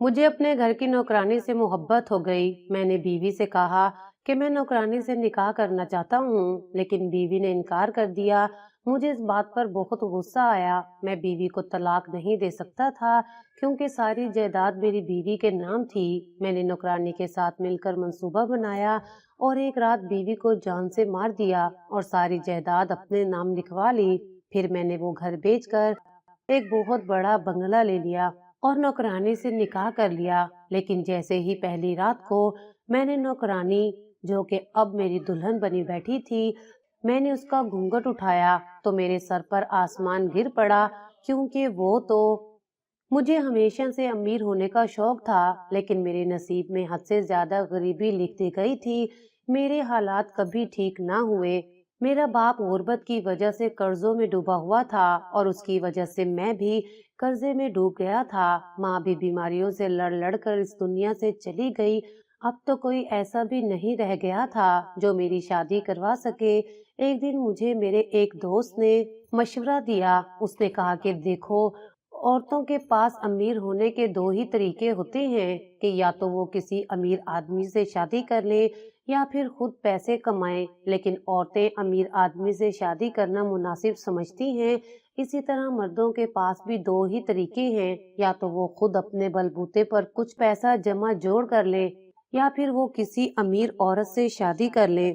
मुझे अपने घर की नौकरानी से मोहब्बत हो गई। मैंने बीवी से कहा कि मैं नौकरानी से निकाह करना चाहता हूँ, लेकिन बीवी ने इनकार कर दिया। मुझे इस बात पर बहुत गुस्सा आया। मैं बीवी को तलाक नहीं दे सकता था, क्योंकि सारी जायदाद मेरी बीवी के नाम थी। मैंने नौकरानी के साथ मिलकर मंसूबा बनाया और एक रात बीवी को जान से मार दिया और सारी जायदाद अपने नाम लिखवा ली। फिर मैंने वो घर बेचकर एक बहुत बड़ा बंगला ले लिया और नौकरानी से निकाह कर लिया। लेकिन जैसे ही पहली रात को मैंने नौकरानी, जो कि अब मेरी दुल्हन बनी बैठी थी, मैंने उसका घूंघट उठाया तो मेरे सर पर आसमान गिर पड़ा, क्योंकि वो तो मुझे हमेशा से अमीर होने का शौक था, लेकिन मेरे नसीब में हद से ज्यादा गरीबी लिख दी गई थी। मेरे हालात कभी ठीक ना हुए। मेरा बाप गुर्बत की वजह से कर्जों में डूबा हुआ था और उसकी वजह से मैं भी कर्जे में डूब गया था। माँ भी बीमारियों से लड़ लड़ कर इस दुनिया से चली गई। अब तो कोई ऐसा भी नहीं रह गया था जो मेरी शादी करवा सके। एक दिन मुझे मेरे एक दोस्त ने मशवरा दिया। उसने कहा कि देखो, औरतों के पास अमीर होने के दो ही तरीके होते हैं कि या तो वो किसी अमीर आदमी से शादी कर ले या फिर खुद पैसे कमाएं। लेकिन औरतें अमीर आदमी से शादी करना मुनासिब समझती हैं। इसी तरह मर्दों के पास भी दो ही तरीके हैं, या तो वो खुद अपने बलबूते पर कुछ पैसा जमा जोड़ कर ले या फिर वो किसी अमीर औरत से शादी कर ले।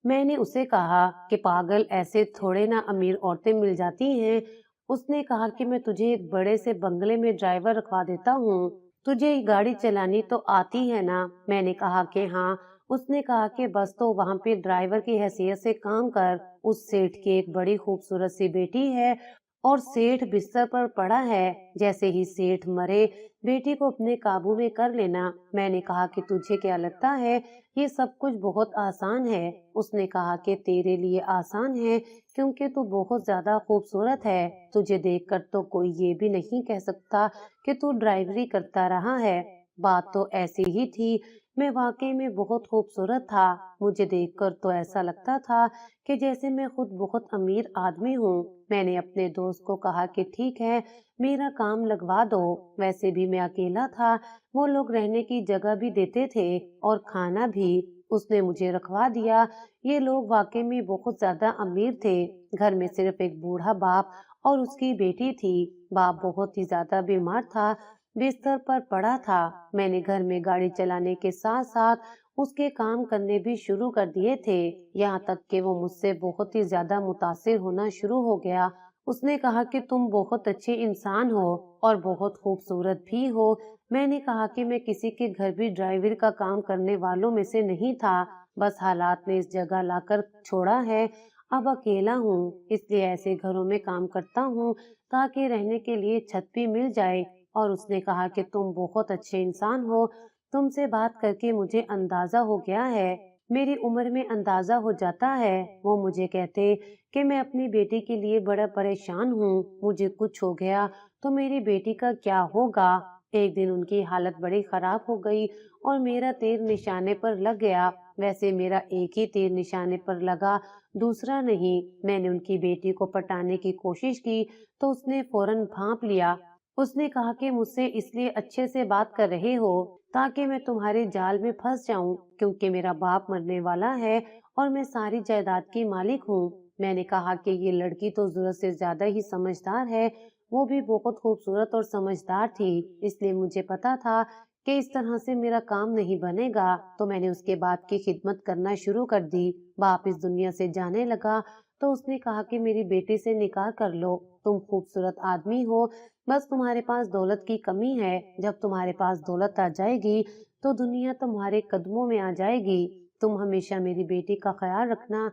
मैंने उसे कहा कि पागल, ऐसे थोड़े ना अमीर औरतें मिल जाती हैं। उसने कहा कि मैं तुझे एक बड़े से बंगले में ड्राइवर रखवा देता हूँ, तुझे गाड़ी चलानी तो आती है ना? मैंने कहा कि हाँ। उसने कहा कि बस तो वहाँ पे ड्राइवर की हैसियत से काम कर। उस सेठ की एक बड़ी खूबसूरत सी बेटी है और सेठ बिस्तर पर पड़ा है। जैसे ही सेठ मरे, बेटी को अपने काबू में कर लेना। मैंने कहा कि तुझे क्या लगता है ये सब कुछ बहुत आसान है? उसने कहा कि तेरे लिए आसान है, क्योंकि तू बहुत ज्यादा खूबसूरत है। तुझे देखकर तो कोई ये भी नहीं कह सकता कि तू ड्राइवरी करता रहा है। बात तो ऐसी ही थी। मैं वाकई में बहुत खूबसूरत था। मुझे देखकर तो ऐसा लगता था कि जैसे मैं खुद बहुत अमीर आदमी हूँ। मैंने अपने दोस्त को कहा कि ठीक है, मेरा काम लगवा दो। वैसे भी मैं अकेला था। वो लोग रहने की जगह भी देते थे और खाना भी। उसने मुझे रखवा दिया। ये लोग वाकई में बहुत ज्यादा अमीर थे। घर में सिर्फ एक बूढ़ा बाप और उसकी बेटी थी। बाप बहुत ही ज्यादा बीमार था, बिस्तर पर पड़ा था। मैंने घर में गाड़ी चलाने के साथ साथ उसके काम करने भी शुरू कर दिए थे, यहाँ तक कि वो मुझसे बहुत ही ज्यादा मुतासिर होना शुरू हो गया। उसने कहा कि तुम बहुत अच्छे इंसान हो और बहुत खूबसूरत भी हो। मैंने कहा कि मैं किसी के घर भी ड्राइवर का काम करने वालों में से नहीं था, बस हालात ने इस जगह लाकर छोड़ा है। अब अकेला हूँ, इसलिए ऐसे घरों में काम करता हूँ ताकि रहने के लिए छत भी मिल जाए। और उसने कहा कि तुम बहुत अच्छे इंसान हो। तुमसे बात करके मुझे अंदाजा हो गया है, मेरी उम्र में अंदाजा हो जाता है। वो मुझे कहते कि मैं अपनी बेटी के लिए बड़ा परेशान हूँ। मुझे कुछ हो गया तो मेरी बेटी का क्या होगा? एक दिन उनकी हालत बड़ी खराब हो गई और मेरा तीर निशाने पर लग गया। वैसे मेरा एक ही तीर निशाने पर लगा, दूसरा नहीं। मैंने उनकी बेटी को पटाने की कोशिश की तो उसने फौरन भांप लिया। उसने कहा कि मुझसे इसलिए अच्छे से बात कर रहे हो ताकि मैं तुम्हारे जाल में फंस जाऊं, क्योंकि मेरा बाप मरने वाला है और मैं सारी जायदाद की मालिक हूँ। मैंने कहा कि ये लड़की तो जरूरत से ज्यादा ही समझदार है। वो भी बहुत खूबसूरत और समझदार थी, इसलिए मुझे पता था कि इस तरह से मेरा काम नहीं बनेगा। तो मैंने उसके बाप की खिदमत करना शुरू कर दी। बाप इस दुनिया से जाने लगा तो उसने कहा कि मेरी बेटी से निकाह कर लो। तुम खूबसूरत आदमी हो, बस तुम्हारे पास दौलत की कमी है। जब तुम्हारे पास दौलत आ जाएगी तो दुनिया तुम्हारे कदमों में आ जाएगी। तुम हमेशा मेरी बेटी का ख्याल रखना।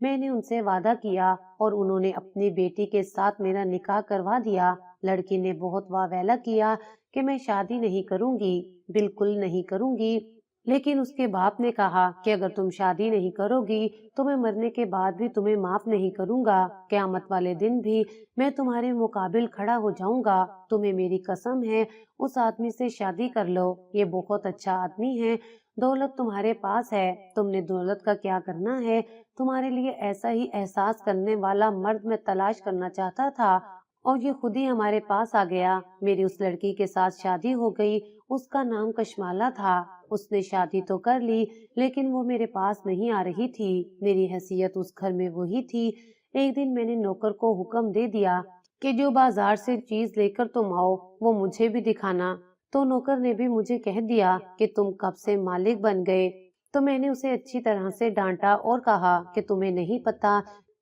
मैंने उनसे वादा किया और उन्होंने अपनी बेटी के साथ मेरा निकाह करवा दिया। लड़की ने बहुत वावेला किया कि मैं शादी नहीं करूंगी, बिल्कुल नहीं करूंगी। लेकिन उसके बाप ने कहा कि अगर तुम शादी नहीं करोगी तो मैं मरने के बाद भी तुम्हें माफ नहीं करूंगा। क़यामत वाले दिन भी मैं तुम्हारे मुकाबिल खड़ा हो जाऊंगा। तुम्हें मेरी कसम है, उस आदमी से शादी कर लो। ये बहुत अच्छा आदमी है। दौलत तुम्हारे पास है, तुमने दौलत का क्या करना है? तुम्हारे लिए ऐसा ही एहसास करने वाला मर्द मैं तलाश करना चाहता था और ये खुद ही हमारे पास आ गया। मेरी उस लड़की के साथ शादी हो गई। उसका नाम कशमाला था। उसने शादी तो कर ली, लेकिन वो मेरे पास नहीं आ रही थी। मेरी हैसियत उस घर में वही थी। एक दिन मैंने नौकर को हुक्म दे दिया कि जो बाजार से चीज लेकर तुम आओ, वो मुझे भी दिखाना। तो नौकर ने भी मुझे कह दिया कि तुम कब से मालिक बन गए। तो मैंने उसे अच्छी तरह से डांटा और कहा कि तुम्हें नहीं पता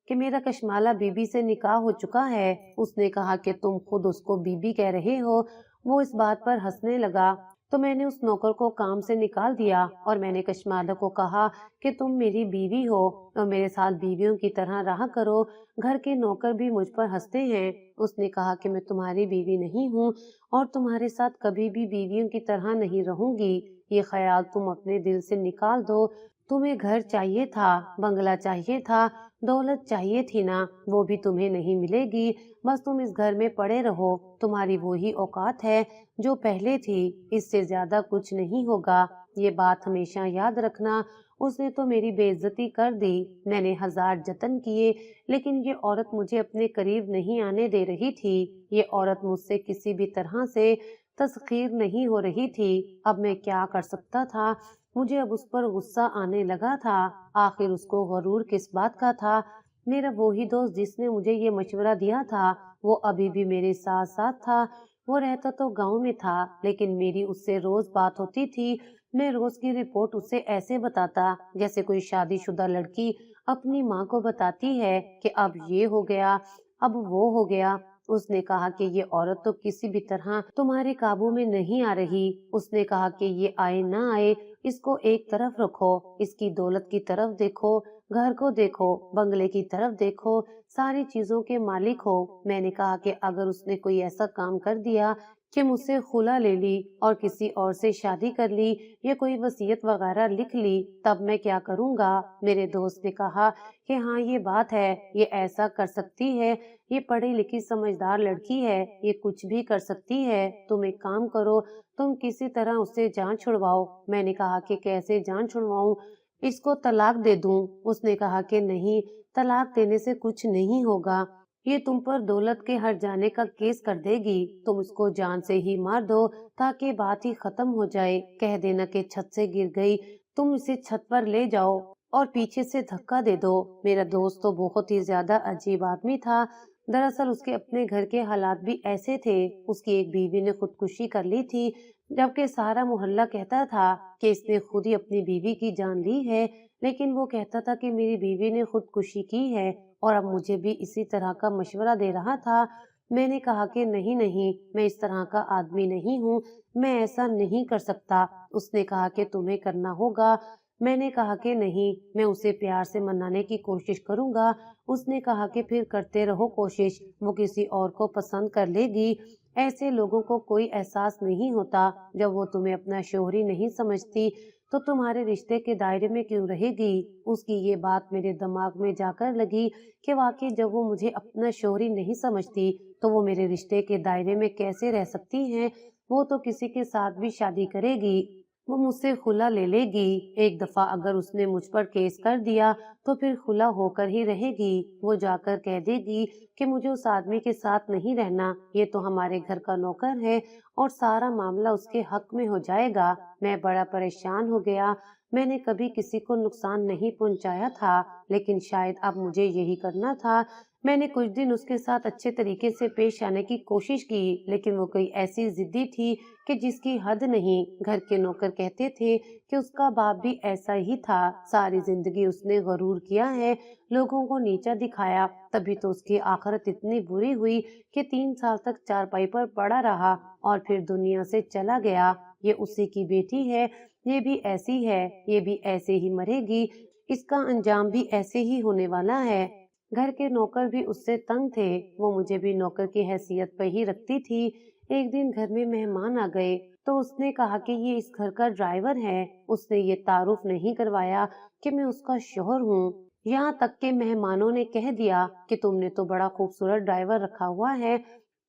कि मेरा कशमाला बीबी से निकाह हो चुका है। उसने कहा कि तुम खुद उसको बीबी कह रहे हो। वो इस बात पर हंसने लगा। तो मैंने उस नौकर को काम से निकाल दिया और मैंने कशमाला को कहा कि तुम मेरी बीवी हो और मेरे साथ बीवियों की तरह रहा करो। घर के नौकर भी मुझ पर हंसते हैं। उसने कहा कि मैं तुम्हारी बीवी नहीं हूँ और तुम्हारे साथ कभी भी बीवियों की तरह नहीं रहूंगी। ये ख्याल तुम अपने दिल से निकाल दो। तुम्हें घर चाहिए था, बंगला चाहिए था, दौलत चाहिए थी ना, वो भी तुम्हें नहीं मिलेगी। बस तुम इस घर में पड़े रहो। तुम्हारी वही औकात है जो पहले थी, इससे ज्यादा कुछ नहीं होगा। ये बात हमेशा याद रखना। उसने तो मेरी बेइज्जती कर दी। मैंने 1000 जतन किए, लेकिन ये औरत मुझे अपने करीब नहीं आने दे रही थी। ये औरत मुझसे किसी भी तरह से तस्खीर नहीं हो रही थी। अब मैं क्या कर सकता था? मुझे अब उस पर गुस्सा आने लगा था। आखिर उसको गरूर किस बात का था? मेरा वही दोस्त जिसने मुझे ये मशवरा दिया था, वो अभी भी मेरे साथ साथ था। वो रहता तो गांव में था, लेकिन मेरी उससे रोज बात होती थी। मैं रोज की रिपोर्ट उसे ऐसे बताता जैसे कोई शादीशुदा लड़की अपनी माँ को बताती है कि अब ये हो गया, अब वो हो गया। उसने कहा कि ये औरत तो किसी भी तरह तुम्हारे काबू में नहीं आ रही। उसने कहा कि ये आए ना आए, इसको एक तरफ रखो, इसकी दौलत की तरफ देखो, घर को देखो, बंगले की तरफ देखो, सारी चीजों के मालिक हो। मैंने कहा कि अगर उसने कोई ऐसा काम कर दिया कि मुझसे खुला ले ली और किसी और से शादी कर ली या कोई वसीयत वगैरह लिख ली, तब मैं क्या करूँगा? मेरे दोस्त ने कहा कि हाँ, ये बात है, ये ऐसा कर सकती है, ये पढ़ी लिखी समझदार लड़की है, ये कुछ भी कर सकती है। तुम एक काम करो, तुम किसी तरह उससे जान छुड़वाओ। मैंने कहा कि कैसे जान छुड़वाऊं? इसको तलाक दे दूं? उसने कहा कि नहीं, तलाक देने से कुछ नहीं होगा। ये तुम पर दौलत के हट जाने का केस कर देगी। तुम इसको जान से ही मार दो ताकि बात ही खत्म हो जाए। कह देना कि छत से गिर गई, तुम इसे छत पर ले जाओ और पीछे से धक्का दे दो। मेरा दोस्त तो बहुत ही ज्यादा अजीब आदमी था। दरअसल उसके अपने घर के हालात भी ऐसे थे। उसकी एक बीवी ने खुदकुशी कर ली थी, जबकि सारा मोहल्ला कहता था कि इसने खुद ही अपनी बीवी की जान ली है। लेकिन वो कहता था कि मेरी बीवी ने खुदकुशी की है और अब मुझे भी इसी तरह का मशवरा दे रहा था। मैंने कहा कि नहीं नहीं, मैं इस तरह का आदमी नहीं हूँ, मैं ऐसा नहीं कर सकता। उसने कहा कि तुम्हें करना होगा। मैंने कहा कि नहीं, मैं उसे प्यार से मनाने की कोशिश करूंगा। उसने कहा कि फिर करते रहो कोशिश, वो किसी और को पसंद कर लेगी। ऐसे लोगों को कोई एहसास नहीं होता। जब वो तुम्हें अपना शौहर ही नहीं समझती, तो तुम्हारे रिश्ते के दायरे में क्यों रहेगी? उसकी ये बात मेरे दिमाग में जाकर लगी कि वाकई जब वो मुझे अपना शौहर ही नहीं समझती, तो वो मेरे रिश्ते के दायरे में कैसे रह सकती हैं? वो तो किसी के साथ भी शादी करेगी, वो मुझसे खुला ले लेगी। एक दफा अगर उसने मुझ पर केस कर दिया, तो फिर खुला होकर ही रहेगी। वो जाकर कह देगी कि मुझे उस आदमी के साथ नहीं रहना, ये तो हमारे घर का नौकर है, और सारा मामला उसके हक में हो जाएगा। मैं बड़ा परेशान हो गया। मैंने कभी किसी को नुकसान नहीं पहुंचाया था, लेकिन शायद अब मुझे यही करना था। मैंने कुछ दिन उसके साथ अच्छे तरीके से पेश आने की कोशिश की, लेकिन वो कोई ऐसी जिद्दी थी कि जिसकी हद नहीं। घर के नौकर कहते थे कि उसका बाप भी ऐसा ही था। सारी जिंदगी उसने गरूर किया है, लोगों को नीचा दिखाया, तभी तो उसकी आखिरत इतनी बुरी हुई कि 3 साल तक चारपाई पर पड़ा रहा और फिर दुनिया से चला गया। ये उसी की बेटी है, ये भी ऐसी है, ये भी ऐसे ही मरेगी, इसका अंजाम भी ऐसे ही होने वाला है। घर के नौकर भी उससे तंग थे। वो मुझे भी नौकर की हैसियत पर ही रखती थी। एक दिन घर में मेहमान आ गए, तो उसने कहा कि ये इस घर का ड्राइवर है। उसने ये तारुफ नहीं करवाया कि मैं उसका शौहर हूँ। यहाँ तक के मेहमानों ने कह दिया कि तुमने तो बड़ा खूबसूरत ड्राइवर रखा हुआ है,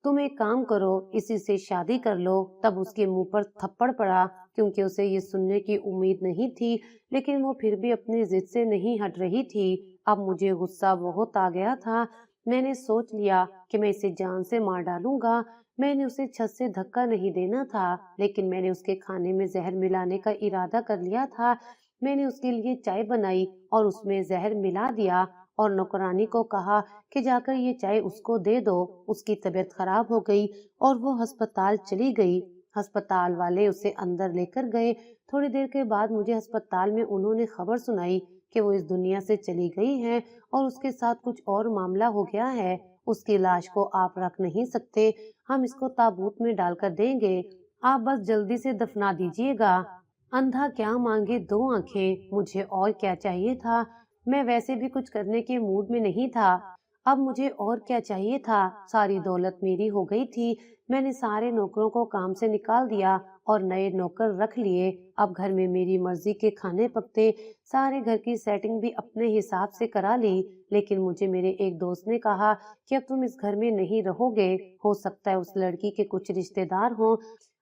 तुम एक काम करो, इसी से शादी कर लो। तब उसके मुंह पर थप्पड़ पड़ा, क्योंकि उसे ये सुनने की उम्मीद नहीं थी, लेकिन वो फिर भी अपनी जिद से नहीं हट रही थी। अब मुझे गुस्सा बहुत आ गया था। میں نے सोच लिया कि मैं इसे जान से मार डालूंगा। मैंने उसे छत से धक्का नहीं देना था, लेकिन मैंने उसके खाने में जहर मिलाने का इरादा कर लिया था। मैंने उसके लिए चाय बनाई और उसमें जहर मिला दिया और नौकरानी को कहा कि जाकर ये चाय उसको दे दो। उसकी तबीयत खराब हो गई और वो अस्पताल चली गई। अस्पताल वाले उसे अंदर लेकर गए। थोड़ी देर के बाद मुझे अस्पताल में उन्होंने खबर सुनाई कि वो इस दुनिया से चली गई है और उसके साथ कुछ और मामला हो गया है। उसकी लाश को आप रख नहीं सकते, हम इसको ताबूत में डालकर देंगे। आप बस जल्दी से दफना दीजिएगा। अंधा क्या मांगे दो आंखें, मुझे और क्या चाहिए था। मैं वैसे भी कुछ करने के मूड में नहीं था। अब मुझे और क्या चाहिए था। सारी दौलत मेरी हो गई थी। मैंने सारे नौकरों को काम से निकाल दिया और नए नौकर रख लिए। अब घर में मेरी मर्जी के खाने पकते। सारे घर की सेटिंग भी अपने हिसाब से करा ली। लेकिन मुझे मेरे एक दोस्त ने कहा कि अब तुम इस घर में नहीं रहोगे। हो सकता है उस लड़की के कुछ रिश्तेदार हों।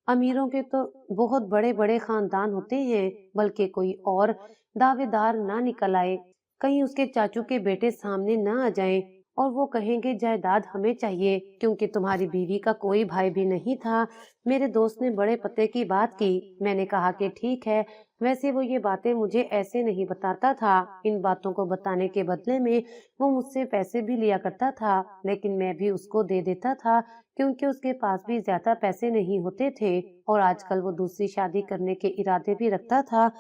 अमीरों के तो बहुत बड़े बड़े खानदान होते हैं, बल्कि कोई और दावेदार ना निकल आए। कहीं उसके चाचू के बेटे सामने ना आ जाएं और वो कहेंगे जायदाद हमें चाहिए, क्योंकि तुम्हारी बीवी का कोई भाई भी नहीं था। मेरे दोस्त ने बड़े पते की बात की। मैंने कहा कि ठीक है। वैसे वो ये बातें मुझे ऐसे नहीं बताता था। इन बातों को बताने के बदले में वो मुझसे पैसे भी लिया करता था, लेकिन मैं भी उसको दे देता था, क्योंकि उसके पास भी ज्यादा पैसे नहीं होते थे और आजकल वो दूसरी शादी करने के इरादे भी रखता था।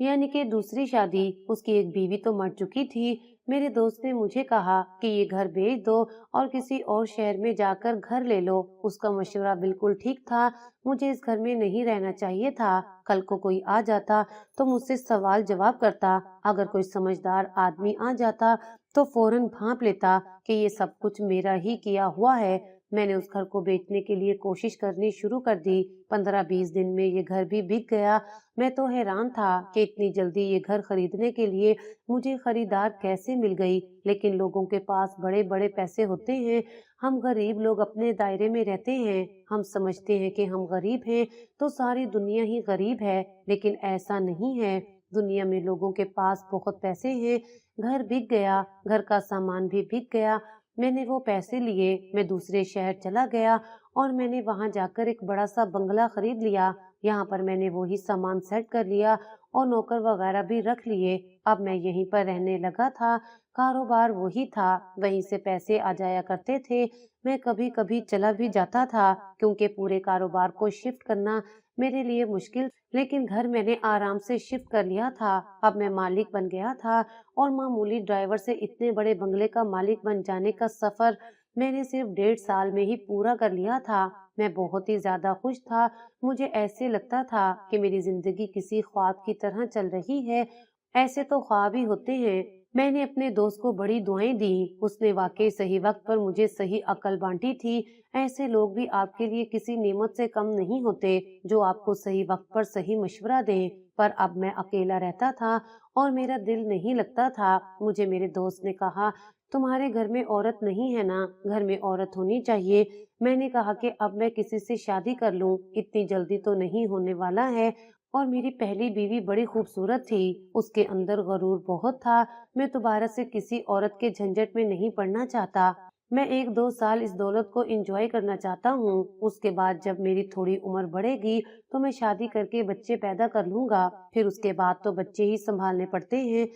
यानी कि दूसरी शादी। उसकी एक बीवी तो मर चुकी थी। मेरे दोस्त ने मुझे कहा कि ये घर बेच दो और किसी और शहर में जाकर घर ले लो। उसका मशवरा बिल्कुल ठीक था। मुझे इस घर में नहीं रहना चाहिए था। कल को कोई आ जाता तो मुझसे सवाल जवाब करता। अगर कोई समझदार आदमी आ जाता तो फौरन भांप लेता कि ये सब कुछ मेरा ही किया हुआ है। मैंने उस घर को बेचने के लिए कोशिश करनी शुरू कर दी। 15-20 दिन में ये घर भी बिक गया। मैं तो हैरान था कि इतनी जल्दी ये घर खरीदने के लिए मुझे खरीदार कैसे मिल गई। लेकिन लोगों के पास बड़े बड़े पैसे होते हैं। हम गरीब लोग अपने दायरे में रहते हैं। हम समझते हैं कि हम गरीब हैं तो सारी दुनिया ही गरीब है, लेकिन ऐसा नहीं है। दुनिया में लोगों के पास बहुत पैसे हैं। घर बिक गया, घर का सामान भी बिक गया। मैंने वो पैसे लिए, मैं दूसरे शहर चला गया और मैंने वहां जाकर एक बड़ा सा बंगला खरीद लिया। यहाँ पर मैंने वही सामान सेट कर लिया और नौकर वगैरह भी रख लिए। अब मैं यहीं पर रहने लगा था। कारोबार वही था, वहीं से पैसे आ जाया करते थे। मैं कभी कभी चला भी जाता था, क्योंकि पूरे कारोबार को शिफ्ट करना मेरे लिए मुश्किल। लेकिन घर मैंने आराम से शिफ्ट कर लिया था। अब मैं मालिक बन गया था और मामूली ड्राइवर से इतने बड़े बंगले का मालिक बन जाने का सफर मैंने सिर्फ 1.5 साल में ही पूरा कर लिया था। मैं बहुत ही ज्यादा खुश था। मुझे ऐसे लगता था कि मेरी जिंदगी किसी ख्वाब की तरह चल रही है। ऐसे तो ख्वाब ही होते हैं। मैंने अपने दोस्त को बड़ी दुआएं दी। उसने वाकई सही वक्त पर मुझे सही अकल बांटी थी। ऐसे लोग भी आपके लिए किसी नेमत से कम नहीं होते, जो आपको सही वक्त पर सही मशवरा दें। पर अब मैं अकेला रहता था और मेरा दिल नहीं लगता था। मुझे मेरे दोस्त ने कहा, तुम्हारे घर में औरत नहीं है ना, घर में औरत होनी चाहिए। मैंने कहा कि अब मैं किसी से शादी कर लूं, इतनी जल्दी तो नहीं होने वाला है। और मेरी पहली बीवी बड़ी खूबसूरत थी, उसके अंदर गरूर बहुत था। मैं दोबारा से किसी औरत के झंझट में नहीं पड़ना चाहता। मैं 1-2 साल इस दौलत को एंजॉय करना चाहता हूँ। उसके बाद जब मेरी थोड़ी उम्र बढ़ेगी तो मैं शादी करके बच्चे पैदा कर लूंगा। फिर उसके बाद तो बच्चे ही संभालने पड़ते हैं।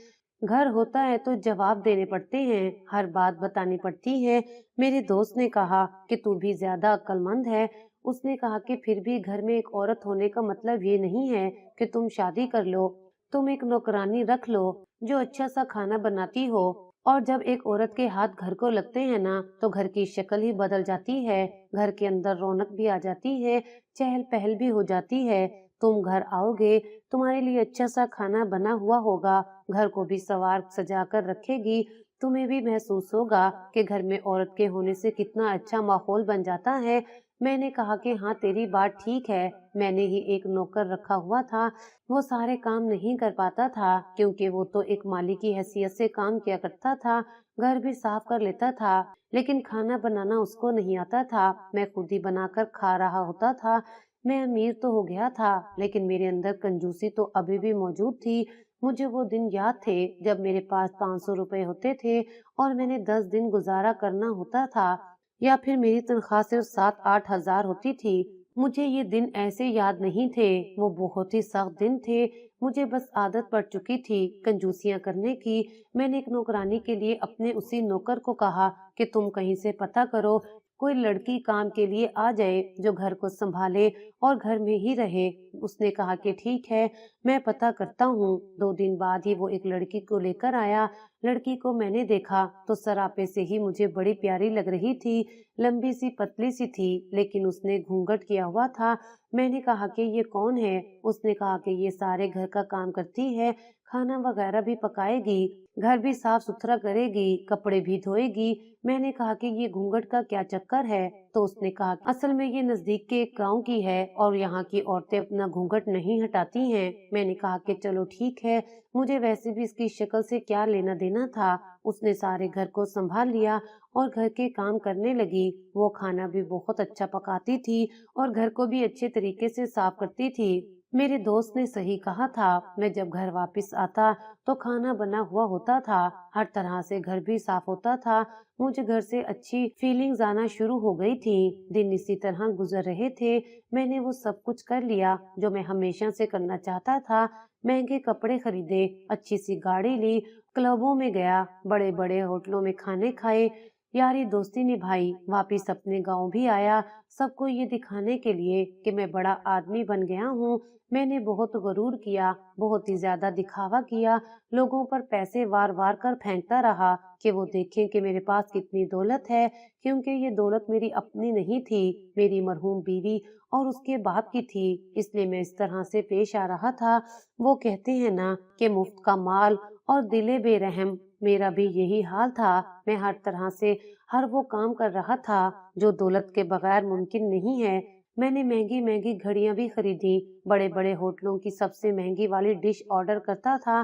घर होता है तो जवाब देने पड़ते हैं, हर बात बतानी पड़ती है। मेरे दोस्त ने कहा कि तू भी ज्यादा अक्लमंद है। उसने कहा कि फिर भी घर में एक औरत होने का मतलब ये नहीं है कि तुम शादी कर लो। तुम एक नौकरानी रख लो जो अच्छा सा खाना बनाती हो। और जब एक औरत के हाथ घर को लगते हैं ना, तो घर की शक्ल ही बदल जाती है। घर के अंदर रौनक भी आ जाती है, चहल पहल भी हो जाती है। तुम घर आओगे, तुम्हारे लिए अच्छा सा खाना बना हुआ होगा, घर को भी सवार सजा कर रखेगी। तुम्हें भी महसूस होगा कि घर में औरत के होने से कितना अच्छा माहौल बन जाता है। मैंने कहा कि हाँ, तेरी बात ठीक है। मैंने ही एक नौकर रखा हुआ था। वो सारे काम नहीं कर पाता था, क्योंकि वो तो एक माली की हैसियत से काम किया करता था। घर भी साफ कर लेता था, लेकिन खाना बनाना उसको नहीं आता था। मैं खुद ही बनाकर खा रहा होता था। मैं अमीर तो हो गया था, लेकिन मेरे अंदर कंजूसी तो अभी भी मौजूद थी। मुझे वो दिन याद थे जब मेरे पास 500 रुपए होते थे और मैंने 10 दिन गुजारा करना होता था, या फिर मेरी तनख्वाह सिर्फ 7-8 हजार होती थी। मुझे ये दिन ऐसे याद नहीं थे, वो बहुत ही सख्त दिन थे। मुझे बस आदत पड़ चुकी थी कंजूसियां करने की। मैंने एक नौकरानी के लिए अपने उसी नौकर को कहा कि तुम कहीं से पता करो, कोई लड़की काम के लिए आ जाए जो घर को संभाले और घर में ही रहे। उसने कहा कि ठीक है, मैं पता करता हूँ। 2 दिन बाद ही वो एक लड़की को लेकर आया। लड़की को मैंने देखा तो सरापे से ही मुझे बड़ी प्यारी लग रही थी। लंबी सी पतली सी थी, लेकिन उसने घूंघट किया हुआ था। मैंने कहा कि ये कौन है? उसने कहा कि ये सारे घर का काम करती है, खाना वगैरह भी पकाएगी, घर भी साफ सुथरा करेगी, कपड़े भी धोएगी। मैंने कहा कि ये घूंघट का क्या चक्कर है? तो उसने कहा असल में ये नजदीक के एक गांव की है और यहाँ की औरतें अपना घूंघट नहीं हटाती हैं। मैंने कहा कि चलो ठीक है, मुझे वैसे भी इसकी शक्ल से क्या लेना देना था। उसने सारे घर को संभाल लिया और घर के काम करने लगी। वो खाना भी बहुत अच्छा पकाती थी और घर को भी अच्छे तरीके से साफ करती थी। मेरे दोस्त ने सही कहा था, मैं जब घर वापस आता तो खाना बना हुआ होता था, हर तरह से घर भी साफ होता था। मुझे घर से अच्छी फीलिंग्स आना शुरू हो गई थी। दिन इसी तरह गुजर रहे थे। मैंने वो सब कुछ कर लिया जो मैं हमेशा से करना चाहता था। महंगे कपड़े खरीदे, अच्छी सी गाड़ी ली, क्लबों में गया, बड़े बड़े होटलों में खाने खाए, यारी दोस्ती निभाई, वापिस अपने गांव भी आया, सबको ये दिखाने के लिए कि मैं बड़ा आदमी बन गया हूँ। मैंने बहुत गरूर किया, बहुत ही ज्यादा दिखावा किया, लोगों पर पैसे वार वार कर फेंकता रहा कि वो देखें कि मेरे पास कितनी दौलत है, क्योंकि ये दौलत मेरी अपनी नहीं थी, मेरी मरहूम बीवी और उसके बाप की थी, इसलिए मैं इस तरह से पेश आ रहा था। वो कहते हैं ना कि मुफ्त का माल और दिले बेरहम, मेरा भी यही हाल था। मैं हर तरह से हर वो काम कर रहा था जो दौलत के बगैर मुमकिन नहीं है। मैंने महंगी महंगी घड़ियां भी खरीदी, बड़े बड़े होटलों की सबसे महंगी वाली डिश ऑर्डर करता था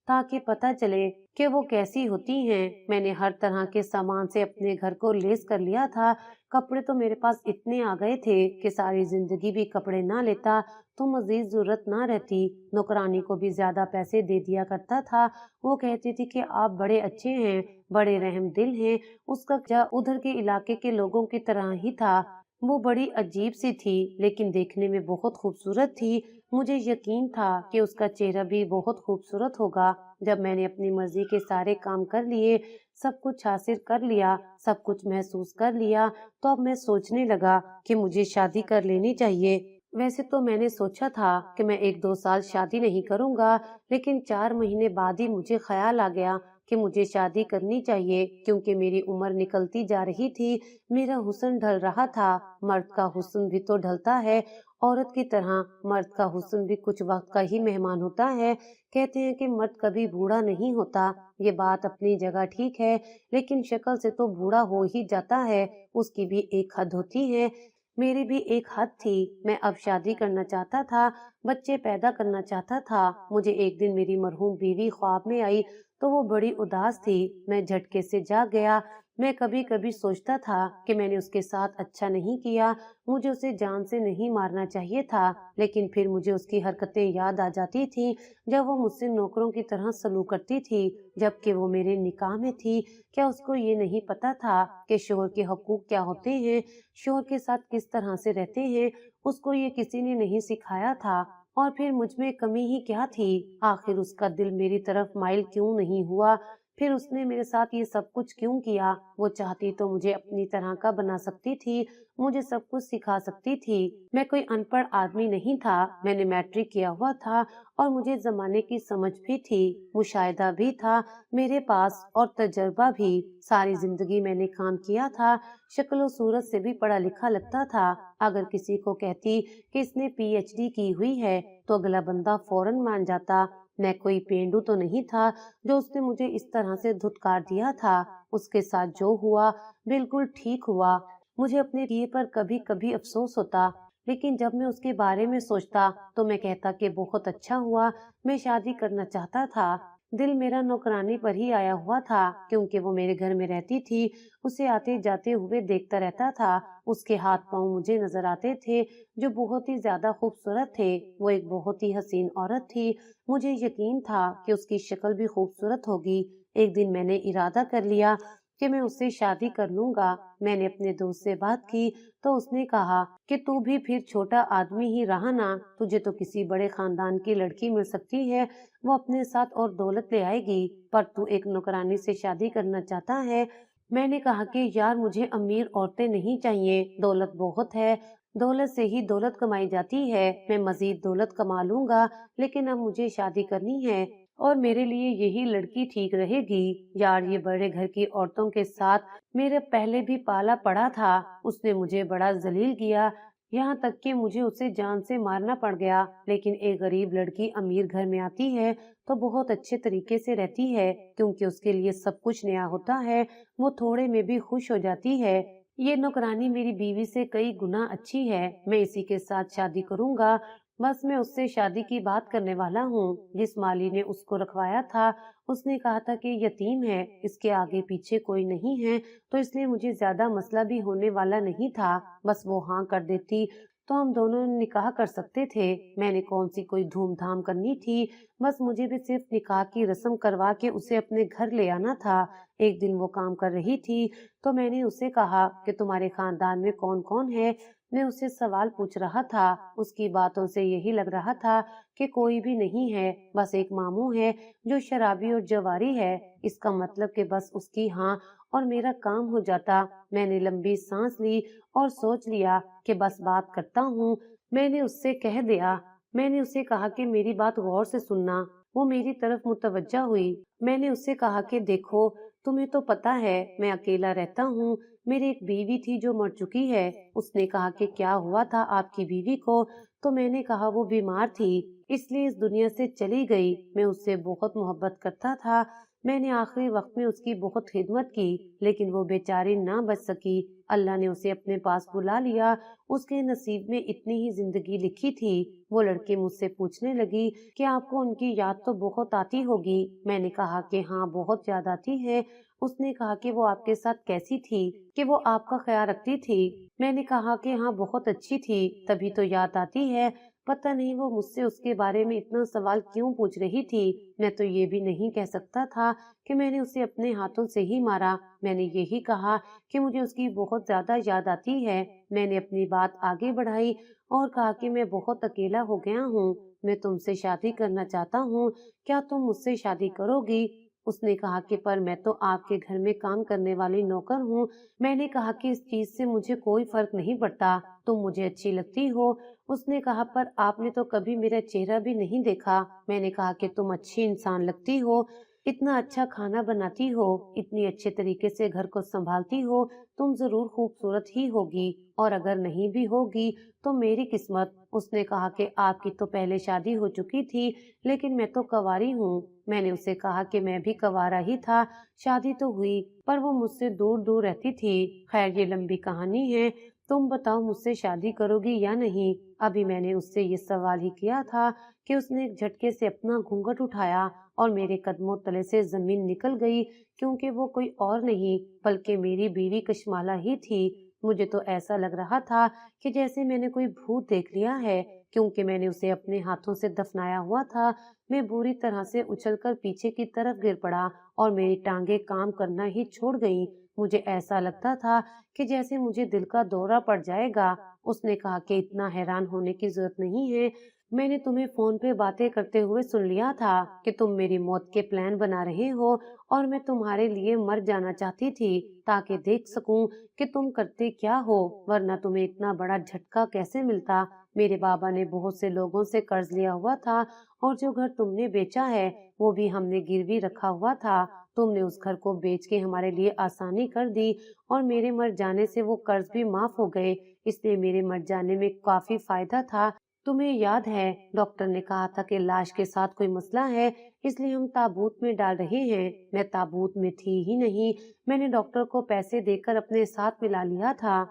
ताकि पता चले कि वो कैसी होती हैं। मैंने हर तरह के सामान से अपने घर को लेस कर लिया था। कपड़े तो मेरे पास इतने आ गए थे कि सारी जिंदगी भी कपड़े ना लेता तो मजीद जरूरत ना रहती। नौकरानी को भी ज्यादा पैसे दे दिया करता था। वो कहती थी कि आप बड़े अच्छे हैं, बड़े रहम दिल हैं। उसका जा उधर के इलाके के लोगों की तरह ही था। वो बड़ी अजीब सी थी, लेकिन देखने में बहुत खूबसूरत थी। मुझे यकीन था कि उसका चेहरा भी बहुत खूबसूरत होगा। जब मैंने अपनी मर्जी के सारे काम कर लिए, सब कुछ हासिल कर लिया, सब कुछ महसूस कर लिया, तो अब मैं सोचने लगा कि मुझे शादी कर लेनी चाहिए। वैसे तो मैंने सोचा था कि मैं 1-2 साल शादी नहीं करूंगा, लेकिन 4 महीने बाद ही मुझे ख्याल आ गया कि मुझे शादी करनी चाहिए, क्योंकि मेरी उम्र निकलती जा रही थी, मेरा हुस्न ढल रहा था। मर्द का हुस्न भी तो ढलता है, औरत की तरह मर्द का हुस्न भी कुछ वक्त का ही मेहमान होता है। कहते हैं कि मर्द कभी बूढ़ा नहीं होता। ये बात अपनी जगह ठीक है, लेकिन शक्ल से तो बूढ़ा हो ही जाता है, उसकी भी एक हद होती है। मेरी भी एक हद थी। मैं अब शादी करना चाहता था, बच्चे पैदा करना चाहता था। मुझे एक दिन मेरी मरहूम बीवी ख्वाब में आई तो वो बड़ी उदास थी। मैं झटके से जाग गया। मैं कभी कभी सोचता था कि मैंने उसके साथ अच्छा नहीं किया, मुझे उसे जान से नहीं मारना चाहिए था, लेकिन फिर मुझे उसकी हरकतें याद आ जाती थी जब वो मुझसे नौकरों की तरह सलूक करती थी, जबकि वो मेरे निकाह में थी। क्या उसको ये नहीं पता था कि शोहर के हकूक क्या होते हैं, शोहर के साथ किस तरह से रहते हैं? उसको ये किसी ने नहीं सिखाया था। और फिर मुझ में कमी ही क्या थी? आखिर उसका दिल मेरी तरफ माइल क्यों नहीं हुआ? फिर उसने मेरे साथ ये सब कुछ क्यों किया? वो चाहती तो मुझे अपनी तरह का बना सकती थी, मुझे सब कुछ सिखा सकती थी। मैं कोई अनपढ़ आदमी नहीं था, मैंने मैट्रिक किया हुआ था और मुझे जमाने की समझ भी थी, मुशाहिदा भी था मेरे पास और तजर्बा भी। सारी जिंदगी मैंने काम किया था, शक्ल सूरत से भी पढ़ा लिखा लगता था। अगर किसी को कहती कि इसने पीएचडी की हुई है तो अगला बंदा फौरन मान जाता। मैं कोई पेंडू तो नहीं था जो उसने मुझे इस तरह से धुतकार दिया था। उसके साथ जो हुआ बिल्कुल ठीक हुआ। मुझे अपने किए पर कभी कभी अफसोस होता, लेकिन जब मैं उसके बारे में सोचता तो मैं कहता कि बहुत अच्छा हुआ। मैं शादी करना चाहता था, दिल मेरा नौकरानी पर ही आया हुआ था, क्योंकि वो मेरे घर में रहती थी। उसे आते जाते हुए देखता रहता था। उसके हाथ पांव मुझे नजर आते थे, जो बहुत ही ज्यादा खूबसूरत थे। वो एक बहुत ही हसीन औरत थी। मुझे यकीन था कि उसकी शक्ल भी खूबसूरत होगी। एक दिन मैंने इरादा कर लिया कि मैं उससे शादी कर लूंगा। मैंने अपने दोस्त से बात की तो उसने कहा कि तू भी फिर छोटा आदमी ही रहा ना, तुझे तो किसी बड़े खानदान की लड़की मिल सकती है, वो अपने साथ और दौलत ले आएगी, पर तू एक नौकरानी से शादी करना चाहता है। मैंने कहा कि यार मुझे अमीर औरतें नहीं चाहिए, दौलत बहुत है, दौलत से ही दौलत कमाई जाती है, मैं मजीद दौलत कमा लूंगा, लेकिन अब मुझे शादी करनी है और मेरे लिए यही लड़की ठीक रहेगी। यार ये बड़े घर की औरतों के साथ मेरे पहले भी पाला पड़ा था, उसने मुझे बड़ा जलील किया, यहाँ तक कि मुझे उसे जान से मारना पड़ गया। लेकिन एक गरीब लड़की अमीर घर में आती है तो बहुत अच्छे तरीके से रहती है, क्योंकि उसके लिए सब कुछ नया होता है, वो थोड़े में भी खुश हो जाती है। ये नौकरानी मेरी बीवी से कई गुना अच्छी है, मैं इसी के साथ शादी करूंगा। बस मैं उससे शादी की बात करने वाला हूँ। जिस माली ने उसको रखवाया था उसने कहा था कि यतीम है, इसके आगे पीछे कोई नहीं है, तो इसलिए मुझे ज्यादा मसला भी होने वाला नहीं था। बस वो हाँ कर देती तो हम दोनों निकाह कर सकते थे। मैंने कौन सी कोई धूमधाम करनी थी, बस मुझे भी सिर्फ निकाह की रस्म करवा के उसे अपने घर ले आना था। एक दिन वो काम कर रही थी तो मैंने उसे कहा कि तुम्हारे खानदान में कौन कौन है। मैं उससे सवाल पूछ रहा था, उसकी बातों से यही लग रहा था कि कोई भी नहीं है, बस एक मामू है जो शराबी और जवारी है। इसका मतलब कि बस उसकी हाँ और मेरा काम हो जाता। मैंने लंबी सांस ली और सोच लिया कि बस बात करता हूँ। मैंने उससे कह दिया, मैंने उसे कहा कि मेरी बात गौर से सुनना। वो मेरी तरफ मुतवज्जा हुई। मैंने उससे कहा कि देखो, तुम्हें तो पता है मैं अकेला रहता हूँ, मेरी एक बीवी थी जो मर चुकी है। उसने कहा कि क्या हुआ था आपकी बीवी को, तो मैंने कहा वो बीमार थी, इसलिए इस दुनिया से चली गई। मैं उससे बहुत मोहब्बत करता था, मैंने आखिरी वक्त में उसकी बहुत खिदमत की, लेकिन वो बेचारी ना बच सकी। अल्लाह ने उसे अपने पास बुला लिया, उसके नसीब में इतनी ही जिंदगी लिखी थी। वो लड़की मुझसे पूछने लगी कि आपको उनकी याद तो बहुत आती होगी। मैंने कहा कि हाँ बहुत याद आती है। उसने कहा कि वो आपके साथ कैसी थी, कि वो आपका ख्याल रखती थी। मैंने कहा कि हाँ बहुत अच्छी थी, तभी तो याद आती है। पता नहीं वो मुझसे उसके बारे में इतना सवाल क्यों पूछ रही थी। मैं तो ये भी नहीं कह सकता था कि मैंने उसे अपने हाथों से ही मारा। मैंने यही कहा कि मुझे उसकी बहुत ज्यादा याद आती है। मैंने अपनी बात आगे बढ़ाई और कहा कि मैं बहुत अकेला हो गया हूँ, मैं तुमसे शादी करना चाहता हूँ, क्या तुम मुझसे शादी करोगी? उसने कहा कि पर मैं तो आपके घर में काम करने वाली नौकर हूँ। मैंने कहा कि इस चीज से मुझे कोई फर्क नहीं पड़ता, तुम मुझे अच्छी लगती हो। उसने कहा पर आपने तो कभी मेरा चेहरा भी नहीं देखा। मैंने कहा कि तुम अच्छी इंसान लगती हो, इतना अच्छा खाना बनाती हो, इतनी अच्छे तरीके से घर को संभालती हो, तुम जरूर खूबसूरत ही होगी, और अगर नहीं भी होगी तो मेरी किस्मत। उसने कहा कि आपकी तो पहले शादी हो चुकी थी, लेकिन मैं तो कंवारी हूँ। मैंने उसे कहा कि मैं भी कंवारा ही था, शादी तो हुई पर वो मुझसे दूर दूर रहती थी। खैर ये लंबी कहानी है, तुम बताओ मुझसे शादी करोगी या नहीं? अभी मैंने उससे ये सवाल ही किया था कि उसने एक झटके से अपना घूंघट उठाया और मेरे कदमों तले से जमीन निकल गई, क्योंकि वो कोई और नहीं बल्कि मेरी बीवी कशमाला ही थी। मुझे तो ऐसा लग रहा था कि जैसे मैंने कोई भूत देख लिया है, क्योंकि मैंने उसे अपने हाथों से दफनाया हुआ था। मैं बुरी तरह से उछलकर पीछे की तरफ गिर पड़ा और मेरी टांगे काम करना ही छोड़ गईं। मुझे ऐसा लगता था कि जैसे मुझे दिल का दौरा पड़ जाएगा। उसने कहा कि इतना हैरान होने की जरूरत नहीं है, मैंने तुम्हें फोन पे बातें करते हुए सुन लिया था कि तुम मेरी मौत के प्लान बना रहे हो, और मैं तुम्हारे लिए मर जाना चाहती थी ताकि देख सकूं कि तुम करते क्या हो, वरना तुम्हें इतना बड़ा झटका कैसे मिलता। मेरे बाबा ने बहुत से लोगों से कर्ज लिया हुआ था, और जो घर तुमने बेचा है वो भी हमने गिरवी रखा हुआ था। तुमने उस घर को बेच के हमारे लिए आसानी कर दी, और मेरे मर जाने से वो कर्ज भी माफ हो गए, इसलिए मेरे मर जाने में काफी फायदा था। तुम्हें याद है डॉक्टर ने कहा था कि लाश के साथ कोई मसला है, इसलिए हम ताबूत में डाल रहे हैं। मैं ताबूत में थी ही नहीं, मैंने डॉक्टर को पैसे देकर अपने साथ मिला लिया था।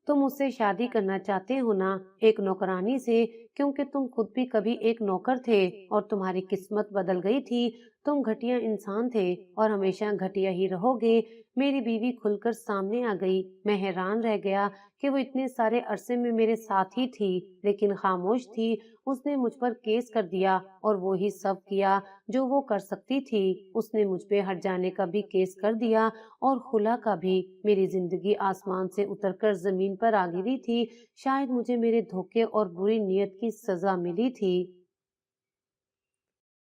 तुम मुझसे शादी करना चाहते हो ना, एक नौकरानी से, کیونکہ تم خود بھی کبھی ایک نوکر تھے اور تمہاری قسمت بدل گئی تھی۔ تم گھٹیا انسان تھے اور ہمیشہ گھٹیا ہی رہو گے۔ میری بیوی کھل کر سامنے آ گئی۔ میں حیران رہ گیا کہ وہ اتنے سارے عرصے میں میرے ساتھ ہی تھی لیکن خاموش تھی۔ اس نے مجھ پر کیس کر دیا اور وہی سب کیا جو وہ کر سکتی تھی۔ اس نے مجھ پہ ہٹ جانے کا بھی کیس کر دیا اور خلا کا بھی۔ میری زندگی آسمان سے اتر کر زمین پر آ گری تھی۔ شاید مجھے میرے دھوکے اور بری نیت کی سزا ملی تھی۔